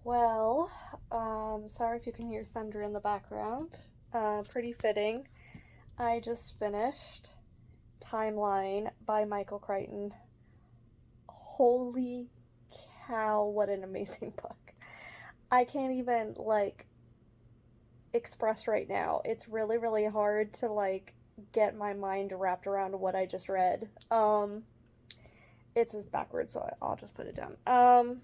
Well, sorry if you can hear thunder in the background. Pretty fitting. I just finished Timeline by Michael Crichton. Holy cow, what an amazing book. I can't even, express right now. It's really, really hard to, get my mind wrapped around what I just read. It's just backwards, so I'll just put it down.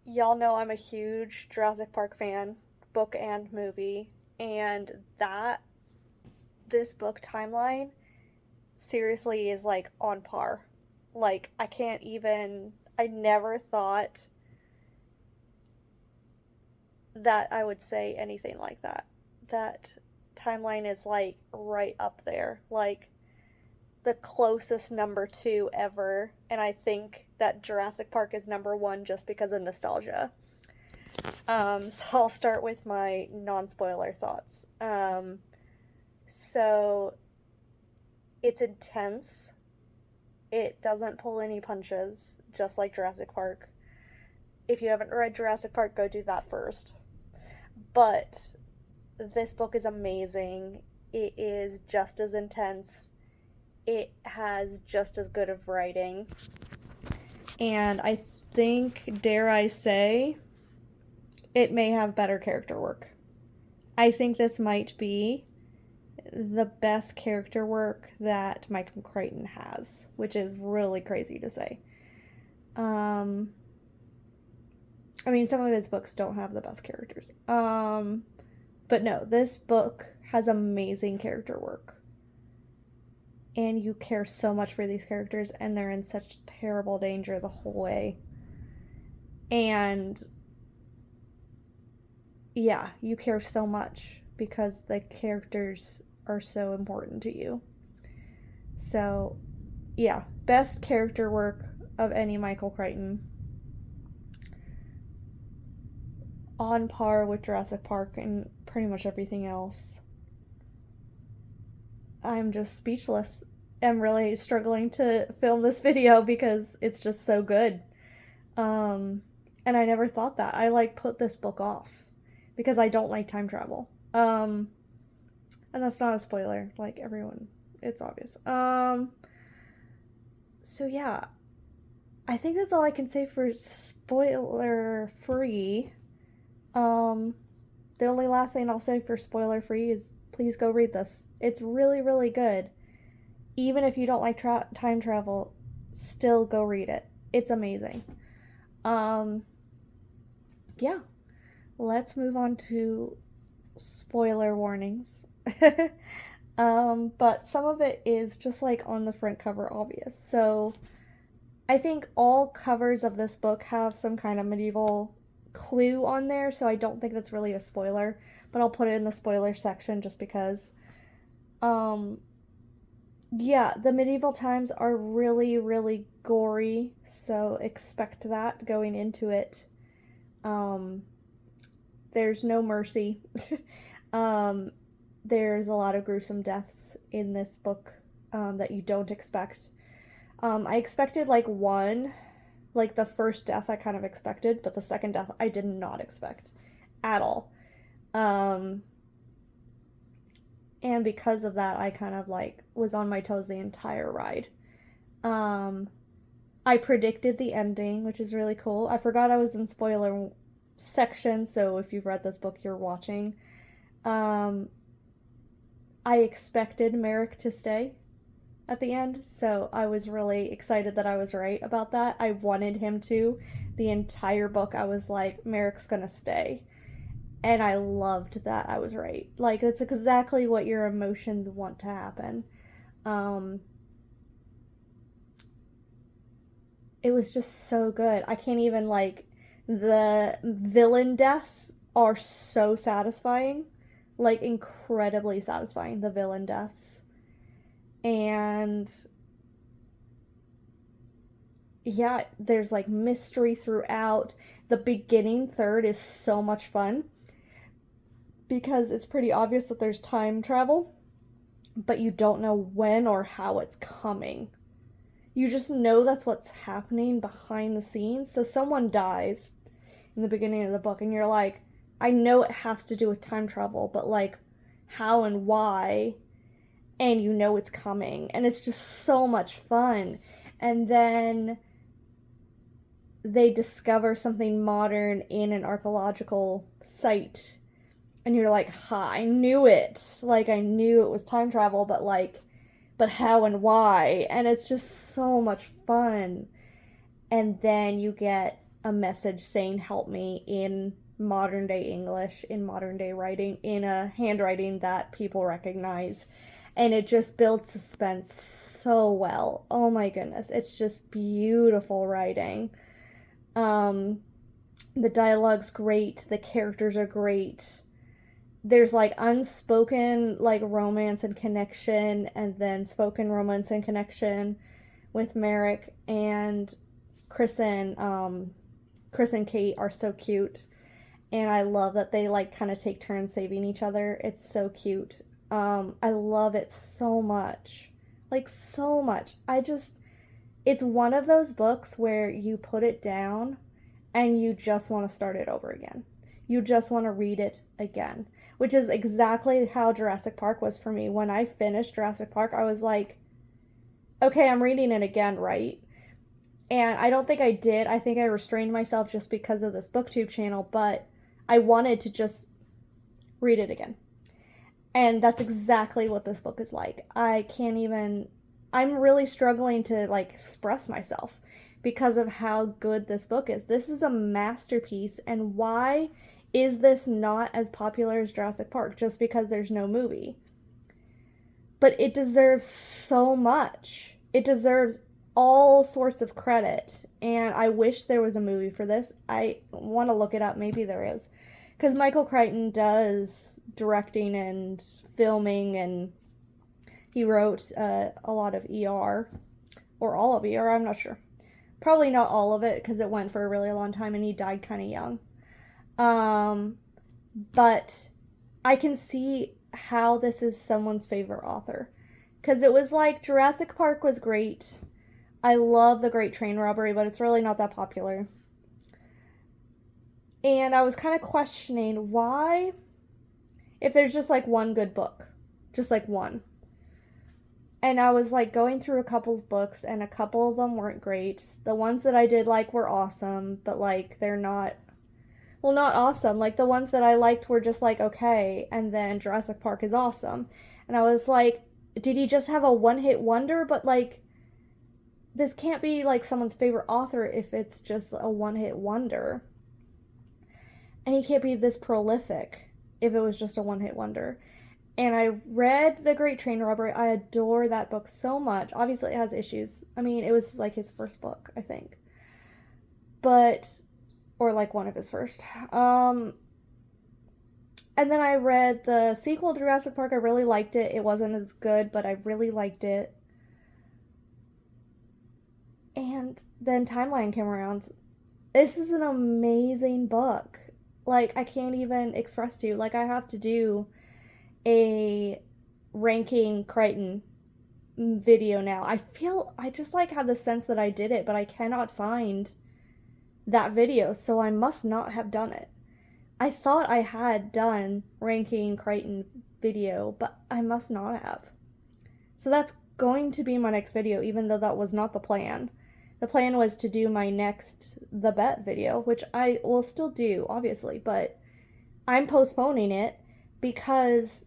Y'all know I'm a huge Jurassic Park fan, book and movie, and this book timeline seriously is like on par. Like, I never thought that I would say anything like that. That timeline is like right up there. Like, the closest number two ever, and I think that Jurassic Park is number one just because of nostalgia. So I'll start with my non spoiler thoughts. So it's intense. It doesn't pull any punches, just like Jurassic Park. If you haven't read Jurassic Park, go do that first. But this book is amazing. It is just as intense. It has just as good of writing. And I think, dare I say, it may have better character work. I think this might be the best character work that Michael Crichton has, which is really crazy to say. Um, I mean, some of his books don't have the best characters. But no, this book has amazing character work. And you care so much for these characters, and they're in such terrible danger the whole way. And yeah, you care so much because the characters are so important to you. So, yeah, best character work of any Michael Crichton. On par with Jurassic Park and pretty much everything else. I'm just speechless. I'm really struggling to film this video because it's just so good. Um, and I never thought that. I put this book off because I don't like time travel. And that's not a spoiler, like everyone, it's obvious. So yeah, I think that's all I can say for spoiler free. Um, the only last thing I'll say for spoiler free is please go read this. It's really, really good. Even if you don't like time travel, still go read it. It's amazing. Um, yeah, let's move on to spoiler warnings. But some of it is just like on the front cover obvious. So I think all covers of this book have some kind of medieval clue on there, so I don't think that's really a spoiler, but I'll put it in the spoiler section just because. Um, yeah, the medieval times are really, really gory, so expect that going into it. Um, there's no mercy. um, there's a lot of gruesome deaths in this book that you don't expect. I expected like the first death I kind of expected, but the second death I did not expect at all. Um, and because of that, I kind of was on my toes the entire ride. Um, I predicted the ending, which is really cool. I forgot I was in spoiler section, so if you've read this book, you're watching. Um, I expected Merrick to stay at the end, so I was really excited that I was right about that. I wanted him to. The entire book, I was like, Merrick's gonna stay. And I loved that I was right. Like, that's exactly what your emotions want to happen. Um, it was just so good. I can't even, the villain deaths are so satisfying. Like, incredibly satisfying, the villain deaths. And yeah, there's mystery throughout. The beginning third is so much fun because it's pretty obvious that there's time travel, but you don't know when or how it's coming. You just know that's what's happening behind the scenes. So someone dies, in the beginning of the book, and you're like, I know it has to do with time travel, but like how and why, and you know it's coming, and it's just so much fun. And then they discover something modern in an archaeological site, and you're like, ha, I knew it. Like, I knew it was time travel, but like, but how and why? And it's just so much fun. And then you get a message saying, help me, in modern day English, in modern day writing, in a handwriting that people recognize. And it just builds suspense so well. Oh my goodness. It's just beautiful writing. Um, the dialogue's great. The characters are great. There's like unspoken like romance and connection, and then spoken romance and connection with Merrick and Crichton. Chris and Kate are so cute, and I love that they like kind of take turns saving each other. It's so cute. I love it so much, like so much. It's one of those books where you put it down and you just want to start it over again. You just want to read it again, which is exactly how Jurassic Park was for me. When I finished Jurassic Park, I was like, okay, I'm reading it again, right? And I don't think I did. I think I restrained myself just because of this booktube channel, but I wanted to just read it again. And that's exactly what this book is like. I'm really struggling to like express myself because of how good this book is. This is a masterpiece, and why is this not as popular as Jurassic Park? Just because there's no movie. But it deserves so much. It deserves all sorts of credit, and I wish there was a movie for this. I want to look it up. Maybe there is. Because Michael Crichton does directing and filming, and he wrote a lot of ER, or all of ER, I'm not sure. Probably not all of it, because it went for a really long time and he died kind of young. But I can see how this is someone's favorite author. Because it was like, Jurassic Park was great. I love The Great Train Robbery, but it's really not that popular. And I was kind of questioning why, if there's just like one good book, just like one. And I was like going through a couple of books, and a couple of them weren't great. The ones that I did like were awesome, but like they're not, well, not awesome. Like the ones that I liked were just like okay, and then Jurassic Park is awesome. And I was like, did he just have a one-hit wonder? But like, this can't be like someone's favorite author if it's just a one-hit wonder. And he can't be this prolific if it was just a one-hit wonder. And I read The Great Train Robbery. I adore that book so much. Obviously, it has issues. I mean, it was like his first book, I think. But, or like one of his first. And then I read the sequel to Jurassic Park. I really liked it. It wasn't as good, but I really liked it. And then Timeline came around. This is an amazing book. Like, I can't even express to you. Like, I have to do a ranking Crichton video now. I just like have the sense that I did it, but I cannot find that video, so I must not have done it. I thought I had done ranking Crichton video, but I must not have. So that's going to be my next video, even though that was not the plan. The plan was to do my next The Bet video, which I will still do, obviously, but I'm postponing it because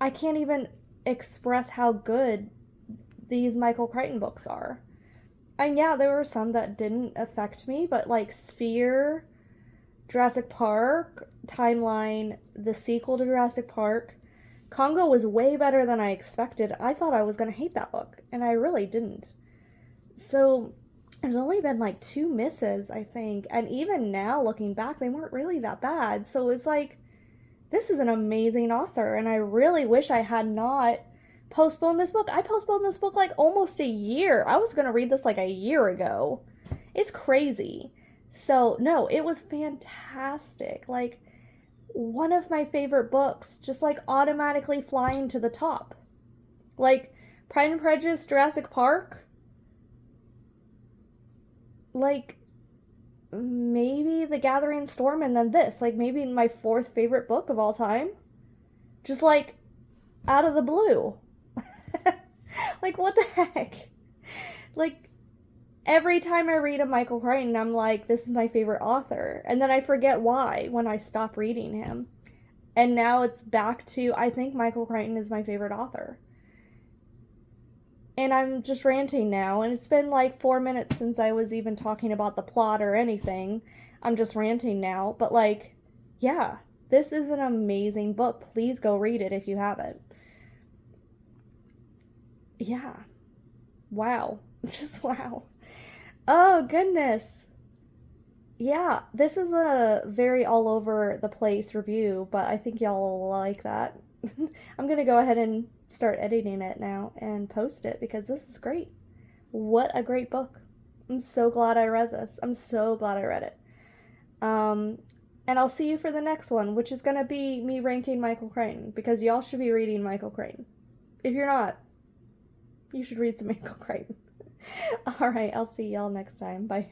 I can't even express how good these Michael Crichton books are. And yeah, there were some that didn't affect me, but like Sphere, Jurassic Park, Timeline, the sequel to Jurassic Park, Congo was way better than I expected. I thought I was going to hate that book, and I really didn't. So there's only been like 2 misses, I think. And even now, looking back, they weren't really that bad. So it's like, this is an amazing author, and I really wish I had not postponed this book. I postponed this book like almost a year. I was going to read this like a year ago. It's crazy. So, no, it was fantastic. Like, one of my favorite books, just like automatically flying to the top. Like, Pride and Prejudice, Jurassic Park, like, maybe The Gathering Storm and then this. Like, maybe my fourth favorite book of all time. Just like, out of the blue. Like, what the heck? Like, every time I read a Michael Crichton, I'm like, this is my favorite author. And then I forget why when I stop reading him. And now it's back to, I think Michael Crichton is my favorite author. And I'm just ranting now, and it's been like 4 minutes since I was even talking about the plot or anything. I'm just ranting now, but like, yeah, this is an amazing book. Please go read it if you haven't. Yeah. Wow. Just wow. Oh, goodness. Yeah, this is a very all over the place review, but I think y'all will like that. I'm gonna go ahead and start editing it now and post it because this is great. What a great book. I'm so glad I read this. I'm so glad I read it. Um, and I'll see you for the next one, which is gonna be me ranking Michael Crichton because y'all should be reading Michael Crichton. If you're not, you should read some Michael Crichton. All right, I'll see y'all next time. Bye.